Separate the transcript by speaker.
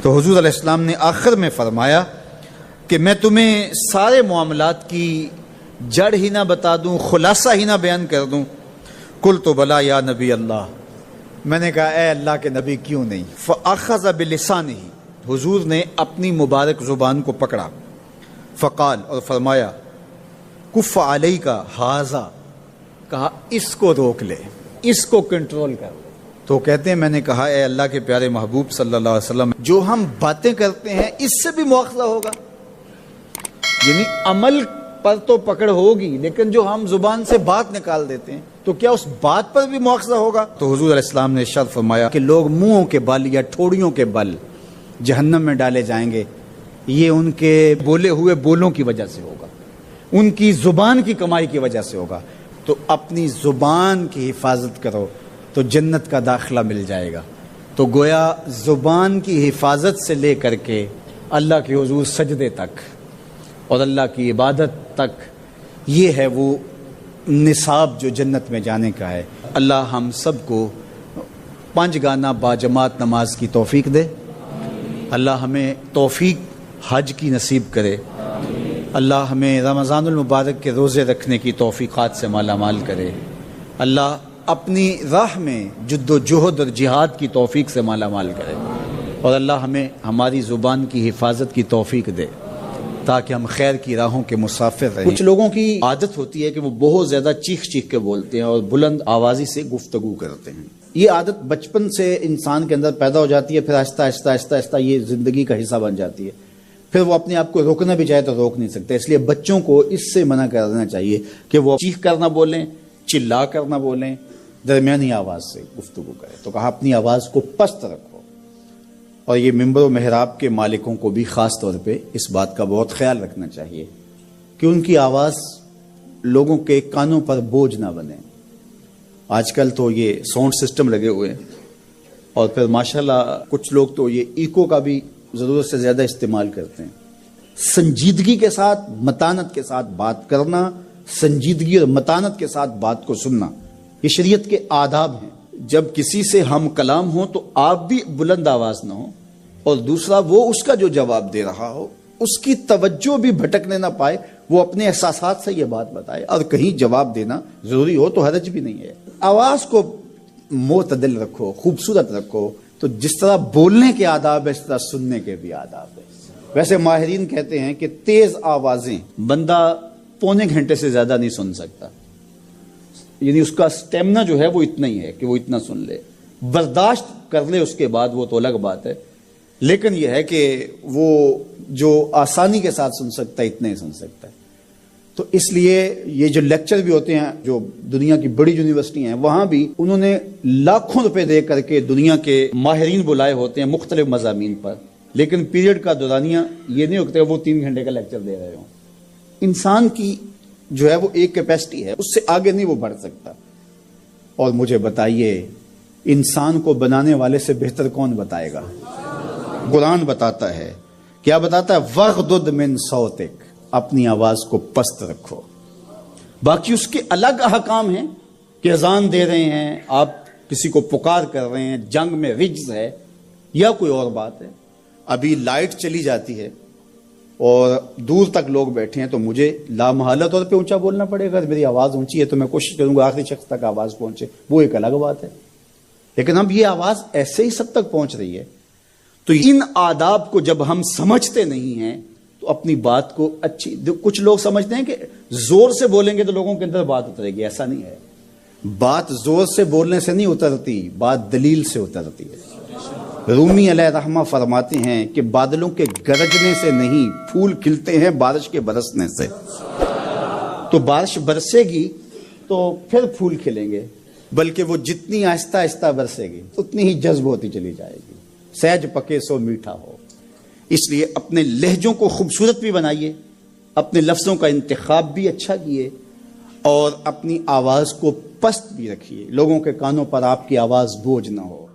Speaker 1: تو حضور علیہ السلام نے آخر میں فرمایا کہ میں تمہیں سارے معاملات کی جڑ ہی نہ بتا دوں، خلاصہ ہی نہ بیان کر دوں؟ قلت بلا یا نبی اللہ، میں نے کہا اے اللہ کے نبی کیوں نہیں؟ فاخذ بلسانہ، حضور نے اپنی مبارک زبان کو پکڑا، فقال، اور فرمایا، کف علیک ھذا، کہا اس کو روک لے، اس کو کنٹرول کر لے۔ تو کہتے ہیں میں نے کہا اے اللہ کے پیارے محبوب صلی اللہ علیہ وسلم، جو ہم باتیں کرتے ہیں اس سے بھی مواخذہ ہوگا؟ یعنی عمل پر تو پکڑ ہوگی، لیکن جو ہم زبان سے بات نکال دیتے ہیں تو کیا اس بات پر بھی مواخذہ ہوگا؟ تو حضور علیہ السلام نے ارشاد فرمایا کہ لوگ منہوں کے بل یا ٹھوڑیوں کے بل جہنم میں ڈالے جائیں گے، یہ ان کے بولے ہوئے بولوں کی وجہ سے ہوگا، ان کی زبان کی کمائی کی وجہ سے ہوگا۔ تو اپنی زبان کی حفاظت کرو تو جنت کا داخلہ مل جائے گا۔ تو گویا زبان کی حفاظت سے لے کر کے اللہ کے حضور سجدے تک اور اللہ کی عبادت تک، یہ ہے وہ نصاب جو جنت میں جانے کا ہے۔ اللہ ہم سب کو 5 گانا باجماعت نماز کی توفیق دے، اللہ ہمیں توفیق حج کی نصیب کرے، اللہ ہمیں رمضان المبارک کے روزے رکھنے کی توفیقات سے مالا مال کرے، اللہ اپنی راہ میں جد و جہد اور جہاد کی توفیق سے مالا مال کرے، اور اللہ ہمیں ہماری زبان کی حفاظت کی توفیق دے تاکہ ہم خیر کی راہوں کے مسافر رہیں۔ کچھ لوگوں کی عادت ہوتی ہے کہ وہ بہت زیادہ چیخ چیخ کے بولتے ہیں اور بلند آوازی سے گفتگو کرتے ہیں۔ یہ عادت بچپن سے انسان کے اندر پیدا ہو جاتی ہے، پھر آہستہ آہستہ آہستہ آہستہ یہ زندگی کا حصہ بن جاتی ہے، پھر وہ اپنے آپ کو روکنا بھی چاہے تو روک نہیں سکتے۔ اس لیے بچوں کو اس سے منع کر دینا چاہیے کہ وہ چیخ کر نہ بولیں، چلا کر نہ بولیں، درمیانی آواز سے گفتگو کریں۔ تو کہا اپنی آواز کو پست رکھو، اور یہ ممبر و محراب کے مالکوں کو بھی خاص طور پہ اس بات کا بہت خیال رکھنا چاہیے کہ ان کی آواز لوگوں کے کانوں پر بوجھ نہ بنے۔ آج کل تو یہ ساؤنڈ سسٹم لگے ہوئے ہیں، اور پھر ماشاءاللہ کچھ لوگ تو یہ ایکو کا بھی ضرورت سے زیادہ استعمال کرتے ہیں۔ سنجیدگی کے ساتھ، متانت کے ساتھ بات کرنا، سنجیدگی اور متانت کے ساتھ بات کو سننا، یہ شریعت کے آداب ہیں۔ جب کسی سے ہم کلام ہوں تو آپ بھی بلند آواز نہ ہو، اور دوسرا وہ اس کا جو جواب دے رہا ہو اس کی توجہ بھی بھٹکنے نہ پائے، وہ اپنے احساسات سے یہ بات بتائے، اور کہیں جواب دینا ضروری ہو تو حرج بھی نہیں ہے۔ آواز کو معتدل رکھو، خوبصورت رکھو، تو جس طرح بولنے کے آداب ہے اس طرح سننے کے بھی آداب ہے۔ ویسے ماہرین کہتے ہیں کہ تیز آوازیں بندہ پونے گھنٹے سے زیادہ نہیں سن سکتا، یعنی اس کا سٹیمنا جو ہے وہ اتنا ہی ہے کہ وہ اتنا سن لے، برداشت کر لے اس کے بعد وہ تو الگ بات ہے، لیکن یہ ہے کہ وہ جو آسانی کے ساتھ سن سکتا ہے اتنا ہی سن سکتا ہے۔ تو اس لیے یہ جو لیکچر بھی ہوتے ہیں جو دنیا کی بڑی یونیورسٹی ہیں، وہاں بھی انہوں نے لاکھوں روپے دے کر کے دنیا کے ماہرین بلائے ہوتے ہیں مختلف مضامین پر، لیکن پیریڈ کا دورانیہ یہ نہیں ہوتا وہ 3 گھنٹے کا لیکچر دے رہے ہوں۔ انسان کی جو ہے وہ ایک کیپیسٹی ہے، اس سے آگے نہیں وہ بڑھ سکتا۔ اور مجھے بتائیے انسان کو بنانے والے سے بہتر کون بتائے گا؟ قرآن بتاتا ہے، کیا بتاتا ہے؟ وَغْضُضْ مِنْ صَوْتِكَ، اپنی آواز کو پست رکھو۔ باقی اس کے الگ احکام ہیں کہ اذان دے رہے ہیں، آپ کسی کو پکار کر رہے ہیں، جنگ میں رجز ہے یا کوئی اور بات ہے۔ ابھی لائٹ چلی جاتی ہے اور دور تک لوگ بیٹھے ہیں تو مجھے لامحالہ طور پہ اونچا بولنا پڑے گا۔ میری آواز اونچی ہے تو میں کوشش کروں گا آخری شخص تک آواز پہنچے، وہ ایک الگ بات ہے، لیکن اب یہ آواز ایسے ہی سب تک پہنچ رہی ہے۔ تو ان آداب کو جب ہم سمجھتے نہیں ہیں تو اپنی بات کو اچھی، کچھ لوگ سمجھتے ہیں کہ زور سے بولیں گے تو لوگوں کے اندر بات اترے گی، ایسا نہیں ہے۔ بات زور سے بولنے سے نہیں اترتی، بات دلیل سے اترتی ہے۔ رومی علیہ رحمہ فرماتے ہیں کہ بادلوں کے گرجنے سے نہیں، پھول کھلتے ہیں بارش کے برسنے سے۔ تو بارش برسے گی تو پھر پھول کھلیں گے، بلکہ وہ جتنی آہستہ آہستہ برسے گی اتنی ہی جذب ہوتی چلی جائے گی۔ سہج پکے سو میٹھا ہو۔ اس لیے اپنے لہجوں کو خوبصورت بھی بنائیے، اپنے لفظوں کا انتخاب بھی اچھا کیے، اور اپنی آواز کو پست بھی رکھیے، لوگوں کے کانوں پر آپ کی آواز بوجھ نہ ہو۔